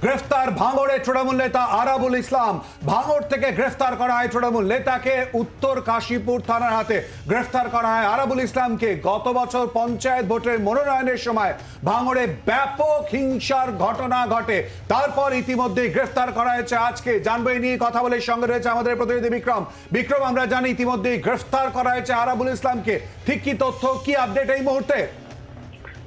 গ্রেফতার ভাঙড়ে তৃণমূল নেতা আরাবুল ইসলাম। ভাঙড় থেকে গ্রেফতার করা হয় তৃণমূল নেতাকে। উত্তর কাশীপুর থানার হাতে গ্রেফতার করা হয় আরাবুল ইসলামকে। গত বছর পঞ্চায়েত ভোটের মনোনয়নের সময় ভাঙড়ে ব্যাপক হিংসার ঘটনা ঘটে, তারপর ইতিমধ্যে গ্রেফতার করা হয়েছে। আজকে জানবো এই নিয়ে কথা বলে সঙ্গে রয়েছে আমাদের প্রতিনিধি বিক্রম। আমরা জানি ইতিমধ্যে গ্রেফতার করা হয়েছে আরাবুল ইসলামকে, ঠিক কি তথ্য, কি আপডেট এই মুহূর্তে?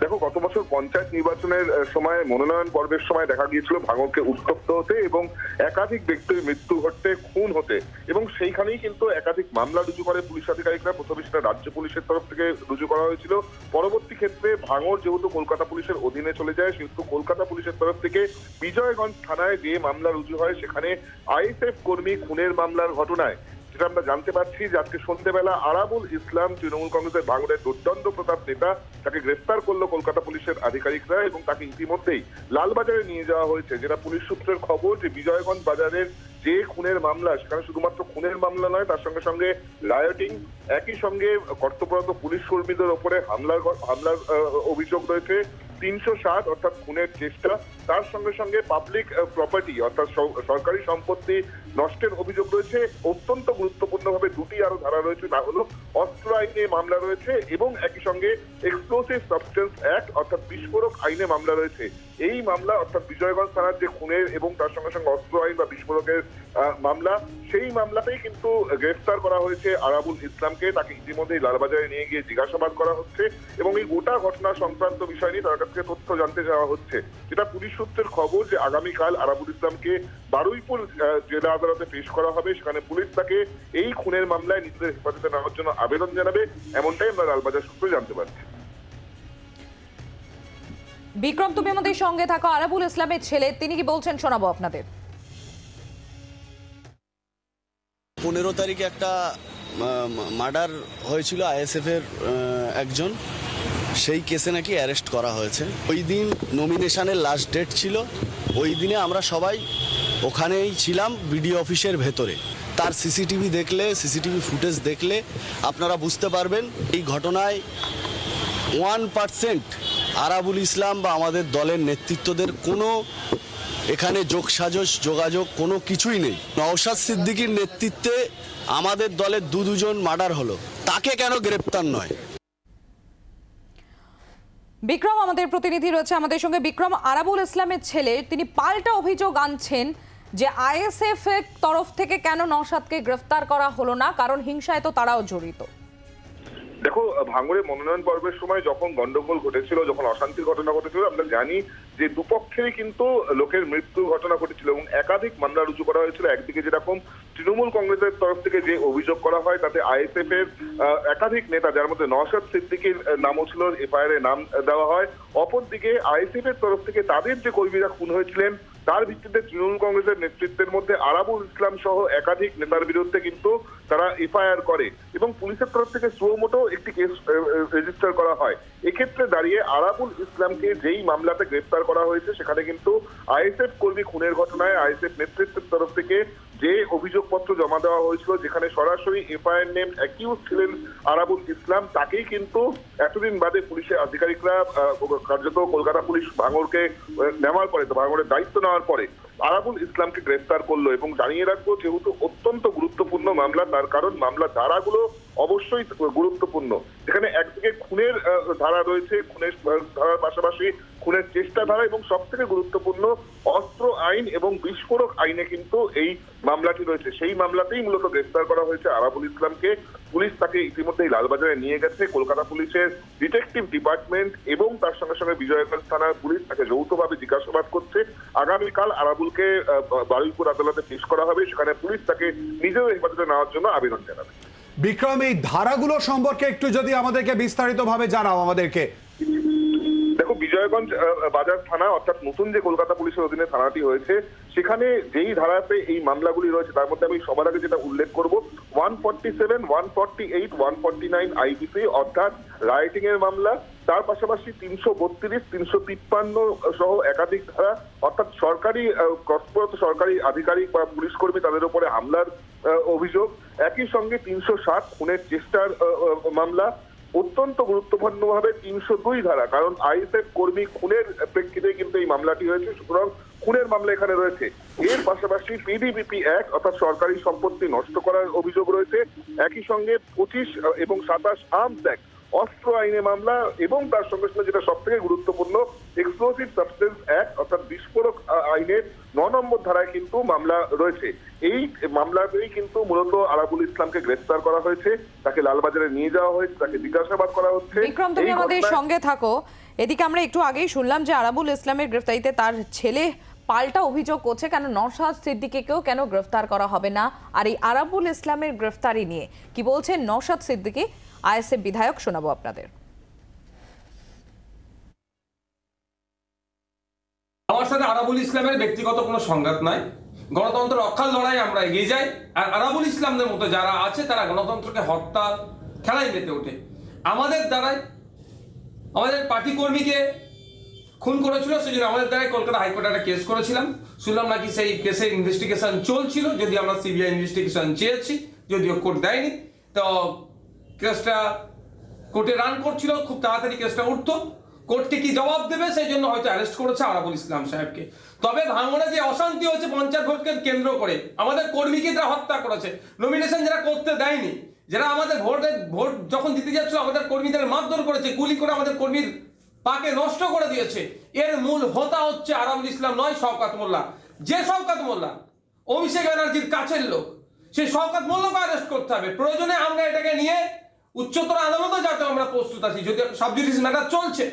দেখো, গত বছর পঞ্চায়েত নির্বাচনের সময় মনোনয়ন পর্বের সময় দেখা গিয়েছিল ভাঙড়কে উত্তপ্ত হতে এবং একাধিক ব্যক্তির মৃত্যু ঘটতে, খুন হতে, এবং সেইখানেই কিন্তু একাধিক মামলা রুজু করে পুলিশ আধিকারিকরা। প্রথমে সেটা রাজ্য পুলিশের তরফ থেকে রুজু করা হয়েছিল। পরবর্তী ক্ষেত্রে ভাঙড় যেহেতু কলকাতা পুলিশের অধীনে চলে যায়, সেহেতু কলকাতা পুলিশের তরফ থেকে বিজয়গঞ্জ থানায় যে মামলা রুজু হয় সেখানে আইএসএফ কর্মী খুনের মামলার ঘটনায় যেটা আমরা জানতে পারছি যে আজকে সন্ধ্যেবেলা আরাবুল ইসলাম, তৃণমূল কংগ্রেসের ভাঙড়ের দুর্দণ্ড প্রতাপ নেতা, তাকে গ্রেফতার করলো কলকাতা পুলিশের আধিকারিকরা এবং তাকে ইতিমধ্যেই লালবাজারে নিয়ে যাওয়া হয়েছে। যেটা পুলিশ সূত্রের খবর যে বিজয়গঞ্জ বাজারের যে খুনের মামলা, সেখানে শুধুমাত্র খুনের মামলা নয়, তার সঙ্গে সঙ্গে রায়োটিং, একই সঙ্গে কর্তব্যরত পুলিশ কর্মীদের ওপরে হামলার অভিযোগ রয়েছে। 307 অর্থাৎ খুনের চেষ্টা, তার সঙ্গে সঙ্গে পাবলিক প্রপার্টি অর্থাৎ সরকারি সম্পত্তি নষ্টের অভিযোগ রয়েছে। অত্যন্ত গুরুত্বপূর্ণভাবে দুটি আরো ধারা রয়েছে, তা হলো অস্ত্র আইনে মামলা রয়েছে এবং একই সঙ্গে এক্সপ্লোসিভ সাবস্টেন্স অ্যাক্ট অর্থাৎ বিস্ফোরক আইনে মামলা রয়েছে। এই মামলা অর্থাৎ বিজয়গঞ্জ থানার যে খুনের এবং তার সঙ্গে সঙ্গে অস্ত্র আইন বা বিস্ফোরকের মামলা, সেই মামলাতেই কিন্তু গ্রেফতার করা হয়েছে আরাবুল ইসলামকে। তাকে ইতিমধ্যেই লালবাজারে নিয়ে গিয়ে জিজ্ঞাসাবাদ করা হচ্ছে এবং এই গোটা ঘটনা সংক্রান্ত বিষয় নিয়ে তার কাছ থেকে তথ্য জানতে যাওয়া হচ্ছে। যেটা পুলিশ সূত্রের খবর যে আগামীকাল আরাবুল ইসলামকে বারুইপুর জেলা আদালতে পেশ করা হবে। সেখানে পুলিশ তাকে এই খুনের মামলায় নিজেদের হেফাজতে নেওয়ার জন্য আবেদন জানাবে, এমনটাই আমরা লালবাজার সূত্রে জানতে পারছি। বিক্রম, তুমি আমাদের সঙ্গে থাকো। আরাবুল ইসলামের ছেলে, তিনি কি বলছেন শোনাবো আপনাদের। 15 তারিখে একটা মার্ডার হয়েছিল আইএসএফ এর একজন, সেই কেসে নাকি অ্যারেস্ট করা হয়েছে। ওই দিন নমিনেশনের লাস্ট ডেট ছিল। ওই দিনে আমরা সবাই ওখানেই ছিলাম বিডিও অফিসের ভেতরে। তার সিসিটিভি ফুটেজ দেখলে আপনারা বুঝতে পারবেন এই ঘটনায় 1% আরাবুল ইসলাম বা আমাদের দলের নেতৃত্বদের কোনো এখানে যোগাযোগ কোনো কিছুই নেই। নওশাদ সিদ্দিকীর নেতৃত্বে আমাদের দলের দুজন মার্ডার হলো, তাকে কেন গ্রেপ্তার নয়? বিক্রম আমাদের প্রতিনিধি রয়েছে আমাদের সঙ্গে। বিক্রম, আরাবুল ইসলামের ছেলে তিনি পাল্টা অভিযোগ আনছেন যে আইএসএফ এর তরফ থেকে কেন নওশাদকে গ্রেফতার করা হলো না, কারণ হিংসায় তো তারাও জড়িত। দেখো, ভাঙড়ে মনোনয়ন পর্বের সময় যখন গন্ডগোল ঘটেছিল, যখন অশান্তির ঘটনা ঘটেছিল, আমরা জানি যে দুপক্ষেরই কিন্তু লোকের মৃত্যুর ঘটনা ঘটেছিল এবং একাধিক মামলা রুজু করা হয়েছিল। একদিকে যেরকম তৃণমূল কংগ্রেসের তরফ থেকে যে অভিযোগ করা হয় তাতে আইএসএফ এর একাধিক নেতা, যার মধ্যে নওশাদ সিদ্দিকীর নামও ছিল, এফআইআর এ নাম দেওয়া হয়। অপরদিকে আইএসএফ এর তরফ থেকে তাদের যে কর্মীরা খুন হয়েছিলেন তার ভিত্তিতে তৃণমূল কংগ্রেসের নেতৃত্বের মধ্যে আরাবুল ইসলাম সহ একাধিক নেতার বিরুদ্ধে কিন্তু তারা এফআইআর করে এবং পুলিশের তরফ থেকে সুমোটো একটি কেস রেজিস্টার করা হয়। এক্ষেত্রে দাঁড়িয়ে আরাবুল ইসলামকে যেই মামলাতে গ্রেফতার করা হয়েছে সেখানে কিন্তু আইএসএফ কর্মী খুনের ঘটনায় আইএসএফ নেতৃত্বের তরফ থেকে যে অভিযোগপত্র জমা দেওয়া হয়েছিল, যেখানে সরাসরি এফআইআর নেম অ্যাকিউজ ছিলেন আরাবুল ইসলাম, তাকেই কিন্তু এতদিন বাদে পুলিশের আধিকারিকরা কার্যত কলকাতা পুলিশ ভাঙড়কে নেওয়ার পরে, ভাঙড়ের দায়িত্ব নেওয়ার পরে আরাবুল ইসলামকে গ্রেফতার করলো। এবং জানিয়ে রাখবো, যেহেতু অত্যন্ত গুরুত্বপূর্ণ মামলা, তার কারণ মামলার ধারাগুলো অবশ্যই গুরুত্বপূর্ণ। এখানে একদিকে খুনের ধারা রয়েছে, খুনের ধারার পাশাপাশি খুনের চেষ্টা ধারা এবং সব থেকে গুরুত্বপূর্ণ অস্ত্র আইন এবং বিস্ফোরক আইনে কিন্তু এই মামলাটি রয়েছে। সেই মামলাতেই মূলত গ্রেফতার করা হয়েছে আরাবুল ইসলামকে। পুলিশ তাকে ইতিমধ্যেই লালবাজারে নিয়ে গেছে। কলকাতা পুলিশের ডিটেকটিভ ডিপার্টমেন্ট এবং তার সঙ্গে সঙ্গে বিজয়গঞ্জ থানার পুলিশ তাকে যৌথভাবে জিজ্ঞাসাবাদ করছে। আগামীকাল আরাবুলকে বারুইপুর আদালতে পেশ করা হবে, সেখানে পুলিশ তাকে নিজের হেফাজতে নেওয়ার জন্য আবেদন জানাবে। বিক্রম, এই ধারাগুলো সম্পর্কে একটু যদি আমাদেরকে বিস্তারিতভাবে জানাও আমাদেরকে। দেখো, বিজয়গঞ্জ বাজার থানা অর্থাৎ নতুন যে কলকাতা পুলিশের অধীনে থানাটি হয়েছে, সেখানে যেই ধারাতে এই মামলাগুলি রয়েছে তার মধ্যে আমি সবার আগে যেটা উল্লেখ করব 147, 148, 149 আইপিসি অর্থাৎ রাইটিং এর মামলা, তার পাশাপাশি 332, 353 সহ একাধিক ধারা অর্থাৎ সরকারি কর্তব্যরত সরকারি আধিকারিক বা পুলিশ কর্মী তাদের উপরে হামলার অভিযোগ, একই সঙ্গে 307 খুনের চেষ্টার মামলা, অত্যন্ত গুরুত্বপূর্ণভাবে 302 ধারা, কারণ আইএসএফ কর্মী খুনের প্রেক্ষিতে কিন্তু এই মামলাটি হয়েছে। সুতরাং খুনের মামলা এখানে রয়েছে। এর পাশাপাশি পিডিপিপি অ্যাক্ট অর্থাৎ সরকারি সম্পত্তি নষ্ট করার অভিযোগ রয়েছে। একই সঙ্গে 25 এবং 27 আর্মস অ্যাক্ট অস্ত্র আইনে মামলা, এবং তার সঙ্গে সঙ্গে যেটা সব থেকে গুরুত্বপূর্ণ এক্সপ্লোসিভ সাবস্টেন্স অ্যাক্ট অর্থাৎ বিস্ফোরক আইনের 9 নম্বর ধারায় কিন্তু মামলা রয়েছে। এই মামলাতেই কিন্তু মূলত আরাবুল ইসলামকে গ্রেফতার করা হয়েছে, তাকে লালবাজারে নিয়ে যাওয়া হয়েছে, তাকে জিজ্ঞাসাবাদ করা হচ্ছে। বিক্রম, তুমি আমাদের সঙ্গে থাকো। এদিকে আমরা একটু আগেই শুনলাম যে আরাবুল ইসলামের গ্রেফতারিতে তার ছেলে পাল্টা অভিযোগ করছে, কেন নওশাদ সিদ্দিকীকেও কেন গ্রেফতার করা হবে না। আর এই আরাবুল ইসলামের গ্রেফতারি নিয়ে কি বলছেন নওশাদ সিদ্দিকী, আইএসএফ বিধায়ক, শোনাবো আপনাদের। আমার সাথে আরাবুল ইসলামের ব্যক্তিগত কোনো সংঘাত নাই। গণতন্ত্র রক্ষার লড়াই আমরা এগিয়ে যাই, আর আরাবুল ইসলামদের মতো যারা আছে তারা গণতন্ত্রকে হত্যা খেলায় মেতে ওঠে। আমাদের দ্বারাই আমাদের পার্টি কর্মীকে খুন করেছিল, সেজন্য আমাদের দ্বারাই কলকাতা হাইকোর্টে একটা কেস করেছিলাম। শুনলাম নাকি সেই কেসের ইনভেস্টিগেশন চলছিল, যদি আমরা সিবিআই ইনভেস্টিগেশন চেয়েছি, যদিও কোর্ট দেয়নি। তো কেসটা কোর্টে রান করছিল, খুব তাড়াতাড়ি কেসটা উঠতো। কোর্টকে কি জবাব দেবে সেই জন্য হয়তো অ্যারেস্ট করেছে আরাবুল ইসলাম সাহেবকে। তবে ভাঙড়ে যে অশান্তি হচ্ছে পঞ্চায়েত ভোটকে কেন্দ্র করে, আমাদের কর্মীকে যারা হত্যা করেছে, নমিনেশন যারা করতে দেয়নি, যারা আমাদের ভোট যখন দিতে যাচ্ছিল আমাদের কর্মীদের মারধর করেছে, গুলি করে আমাদের কর্মীর পাকে নষ্ট করে দিয়েছে, এর মূল হোতা হচ্ছে আরাবুল ইসলাম নয়, শওকত মোল্লা। যে শওকত মোল্লা অভিষেক ব্যানার্জির কাছের লোক, সেই শওকত মোল্লাকে অ্যারেস্ট করতে হবে। প্রয়োজনে আমরা এটাকে নিয়ে উচ্চতর আদালতে যাতে আমরা প্রস্তুত আছি, যদি সাবজুডিস ম্যাটার চলছে।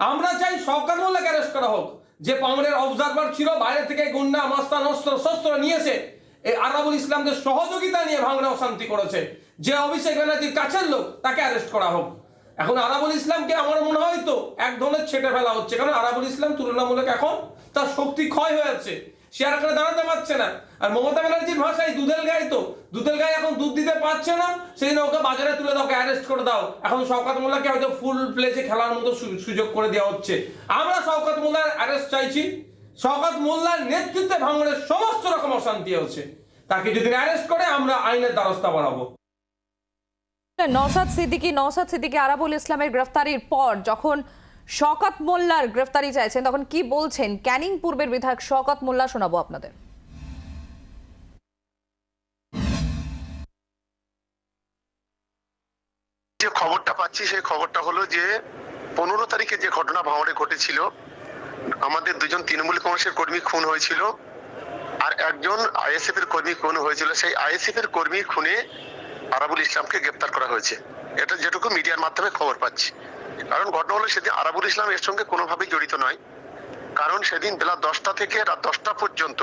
আমরা চাই শওকত মোল্লাকে অ্যারেস্ট করা হোক, যে পাওনের অবজারভার ছিল, বাইরে থেকে গুন্ডা মাস্তান অস্ত্র শস্ত্র নিয়েছে, এই আরাবুল ইসলামদের সহযোগিতা নিয়ে ভাঙড়ে অশান্তি করেছে, যে অভিষেক ব্যানার্জির কাছের লোক, তাকে অ্যারেস্ট করা হোক। এখন আরাবুল ইসলামকে আমার মনে হয় তো এক ধরনের ছেটে ফেলা হচ্ছে, কারণ আরাবুল ইসলাম তুলনামূলক এখন তার শক্তি ক্ষয় হয়েছে, সে আর এখানে দাঁড়াতে পারছে না। আর মমতা ব্যানার্জির ভাষায় দুধের গায়ে, তো দুধের গায়ে এখন দুধ দিতে পারছে না, সেই জন্য ওকে বাজারে তুলে দাও, ওকে অ্যারেস্ট করে দাও। এখন শওকত মোল্লাকে হয়তো ফুল প্লেজে খেলার মতো সুযোগ করে দেওয়া হচ্ছে। আমরা শওকত মোল্লার অ্যারেস্ট চাইছি। শওকত মোল্লার নেতৃত্বে ভাঙড়ের সমস্ত রকম অশান্তি হচ্ছে, তাকে যদি অ্যারেস্ট করে আমরা আইনের দ্বারস্থ বাড়াবো। নওশাদ সিদ্দিকী আরাবুল ইসলামের গ্রেফতারির পর যখন শওকত মোল্লার গ্রেফতারি চাইছেন, তখন কি বলছেন ক্যানিং পূর্বের বিধায়ক শওকত মোল্লা, শোনাবো আপনাদের। যে খবরটা পাচ্ছি সেই খবরটা হলো যে 15 তারিখে যে ঘটনা ভাঙড়ে ঘটেছিল, আমাদের দুজন তৃণমূল কংগ্রেসের কর্মী খুন হয়েছিল আর একজন আইএসএফ এর কর্মী খুন হয়েছিল। সেই আইএসএফ এর কর্মী খুনে আরাবুল ইসলামকে গ্রেফতার করা হয়েছে, এটা যেটুকু মিডিয়ার মাধ্যমে খবর পাচ্ছি। কারণ ঘটনা হলো সেদিন আরাবুল ইসলাম এর সঙ্গে কোনোভাবেই জড়িত নয়, কারণ সেদিন বেলা 10টা থেকে রাত 10টা পর্যন্ত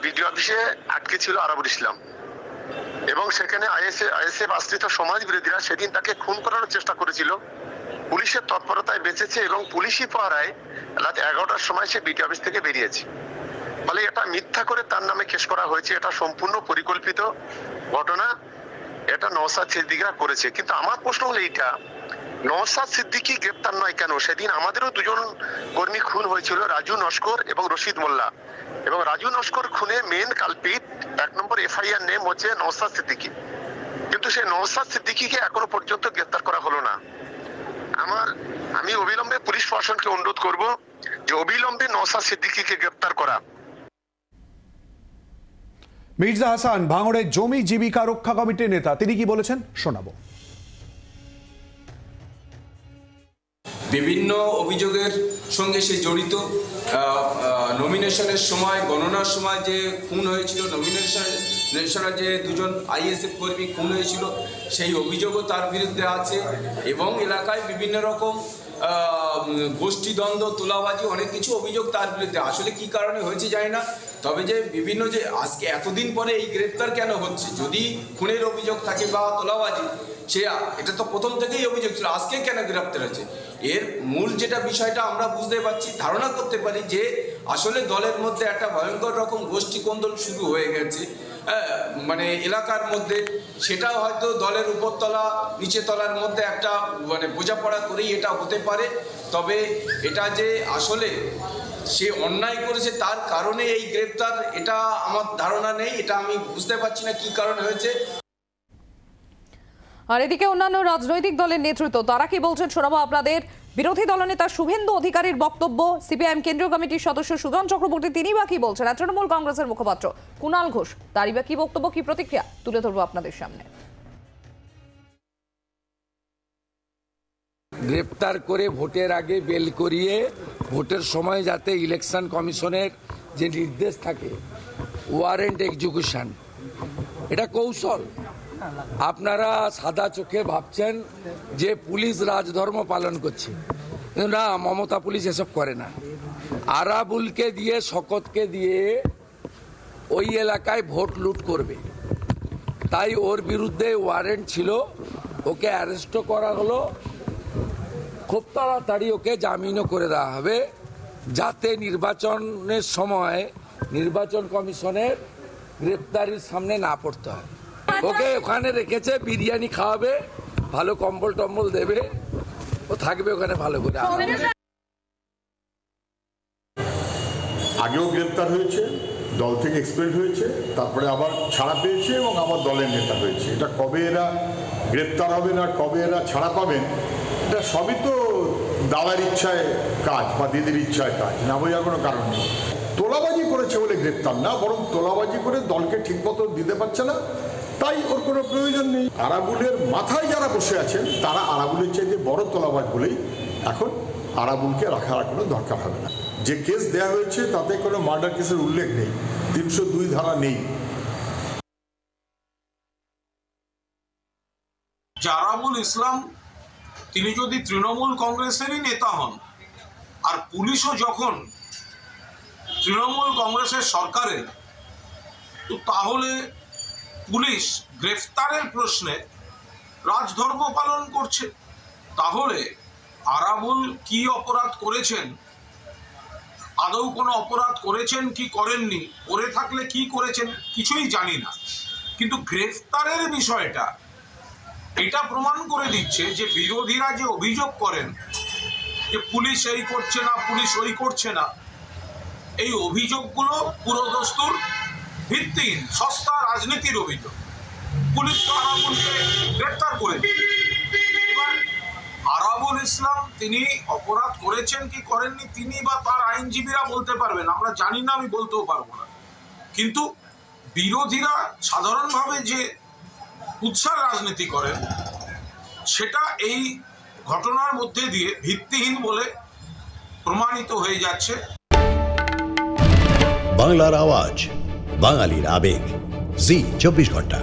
বিডিও অফিসে আটকে ছিল আরাবুল ইসলাম, এবং সেখানে আইএসএফ আশ্রিত সমাজ বিরোধীরা সেদিন তাকে খুন করার চেষ্টা করেছিল। পুলিশের তৎপরতায় বেঁচেছে এবং পুলিশি পাহারায় রাত 11টার সময় সে বিডিও অফিস থেকে বেরিয়েছে। ফলে এটা মিথ্যা করে তার নামে কেস করা হয়েছে, এটা সম্পূর্ণ পরিকল্পিত ঘটনা, এটা নওশাদ সিদ্দিকীরা করেছে। কিন্তু আমার প্রশ্ন হলো এইটা, নওশাদ সিদ্দিকী গ্রেপ্তার নয় কেন? সেদিন আমাদেরও দুজন কর্মী খুন হয়েছিল, রাজু নস্কর এবং রশিদ মোল্লা, এবং রাজু নস্কর খুনে মেন কালপিট 1 নম্বর এফআইআর নেম হচ্ছে নওশাদ সিদ্দিকী, কিন্তু সেই নওশাদ সিদ্দিকীকে এখনো পর্যন্ত গ্রেপ্তার করা হলো না। আমি অবিলম্বে পুলিশ প্রশাসনকে অনুরোধ করব যে অবিলম্বে নওশাদ সিদ্দিকীকে গ্রেপ্তার করা। মির্জা হাসান ভাঙড়ের জমি জীবিকা রক্ষা কমিটির নেতা, তিনি কি বলেছেন শোনাবো। বিভিন্ন অভিযোগের সঙ্গে সে জড়িত। নমিনেশনের সময়, গণনার সময় যে খুন হয়েছিল, নমিনেশনের যে দুজন আইএসএফ কর্মী খুন হয়েছিল, সেই অভিযোগও তার বিরুদ্ধে আছে। এবং এলাকায় বিভিন্ন রকম গোষ্ঠীদ্বন্দ্ব, তোলাবাজি, অনেক কিছু অভিযোগ তার বিরুদ্ধে। আসলে কি কারণে হয়েছে জানি না, তবে যে বিভিন্ন যে আজকে এতদিন পরে এই গ্রেপ্তার কেন হচ্ছে, যদি খুনের অভিযোগ থাকে বা তোলাবাজি, এটা তো প্রথম থেকেই অভিযোগ ছিল, আজকে কেন গ্রেপ্তার হচ্ছে? এর মূল যেটা বিষয়টা আমরা বুঝতে পারছি, ধারণা করতে পারি যে আসলে দলের মধ্যে একটা ভয়ঙ্কর রকম গোষ্ঠী কোন্দল শুরু হয়ে গেছে, মানে এলাকার মধ্যে। সেটা হয়তো দলের উপরতলা নিচে তলার মধ্যে একটা মানে বোঝাপড়া করেই এটা হতে পারে। তবে এটা যে আসলে সে অন্যায় করেছে তার কারণে এই গ্রেপ্তার, এটা আমার ধারণা নেই, এটা আমি বুঝতে পারছি না কি কারণে হয়েছে। আর এদিকে অন্যান্য রাজনৈতিক দলের নেতৃত্ব তারা কি বলছেন শোনাবো আপনাদের। বিরোধী দলনেতা শুভেন্দু অধিকারীর বক্তব্য, সিপিআইএম কেন্দ্রীয় কমিটির সদস্য সুজন চক্রবর্তী তিনি বা কি বলছেন, আর তৃণমূল কংগ্রেসের মুখপাত্র কুণাল ঘোষ তারই বা কি বক্তব্য, কি প্রতিক্রিয়া তুলে ধরবো আপনাদের সামনে। গ্রেপ্তার করে ভোটের আগে বেল করিয়ে ভোটের সময় যাতে ইলেকশন কমিশনের যে নির্দেশ থাকে ওয়ারেন্ট এক্সিকিউশন, এটা কৌশল। আপনারা সাদা চোখে ভাবছেন যে পুলিশ রাজধর্ম পালন করছে, কিন্তু না, মমতা পুলিশ এসব করে না। আরাবুলকে দিয়ে, শকতকে দিয়ে ওই এলাকায় ভোট লুট করবে, তাই ওর বিরুদ্ধে ওয়ারেন্ট ছিল, ওকে অ্যারেস্টও করা হলো, খুব তাড়াতাড়ি ওকে জামিনও করে দেওয়া হবে, যাতে নির্বাচনের সময় নির্বাচন কমিশনের গ্রেপ্তারির সামনে না পড়তে হয়। ওকে ওখানে রেখেছে, বিরিয়ানি খাওয়াবে, ভালো কম্বল টম্বল দেবে, ও থাকবে ওখানে ভালো করে। আগেও গ্রেপ্তার হয়েছে, দল থেকে এক্সপেল হয়েছে, তারপরে আবার ছাড়া পেয়েছে এবং আবার দলের নেতা হয়েছে। এটা কবে এরা গ্রেপ্তার হবে না কবে এরা ছাড়া পাবেন, এটা সবই তো দাদার ইচ্ছায় কাজ বা দিদির ইচ্ছায় কাজ, না বোঝার কোনো কারণ নেই। তোলাবাজি করেছে বলে গ্রেপ্তার না, বরং তোলাবাজি করে দলকে ঠিকমতো দিতে পারছে না, তাই ওর কোনো প্রয়োজন নেই। আরাবুলের মাথায় যারা বসে আছেন তারা আরাবুলের চাইতে বড় তোলাবাজ বলেই এখন আরাবুলকে রাখার কোনো দরকার হবে না। যে কেস দেওয়া হয়েছে তাতে কোনো মার্ডার কেসের উল্লেখ নেই, 302 ধারা নেই। আরাবুল ইসলাম তিনি যদি তৃণমূল কংগ্রেসেরই নেতা হন, আর পুলিশও যখন তৃণমূল কংগ্রেসের সরকারের, তো তাহলে পুলিশ গ্রেফতারের প্রশ্নে রাজধর্ম পালন করছে। তাহলে আরাবুল কি অপরাধ করেছেন, আদৌ কোনো অপরাধ করেছেন কি করেননি, করে থাকলে কি করেছেন কিছুই জানি না, কিন্তু গ্রেফতারের বিষয়টা এটা প্রমাণ করে দিচ্ছে যে বিরোধীরা যে অভিযোগ করেন যে পুলিশ এই করছে না, পুলিশ ওই করছে না, এই অভিযোগগুলো পুরোদস্তুর ভিত্তিহীন, সস্তা রাজনীতির অভিযোগ। পুলিশ তো আরাবুলকে গ্রেফতার করেছে, এবার আরাবুল ইসলাম তিনি অপরাধ করেছেন কি করেননি তিনি বা তার আইনজীবীরা বলতে পারবেন, আমরা জানি না, আমি বলতেও পারবো না। কিন্তু বিরোধীরা সাধারণভাবে যে উৎসাহ রাজনীতি করেন সেটা এই ঘটনার মধ্যে দিয়ে ভিত্তিহীন বলে প্রমাণিত হয়ে যাচ্ছে। বাংলার আওয়াজ, বাঙালির আবেগ, জি 24 ঘন্টা।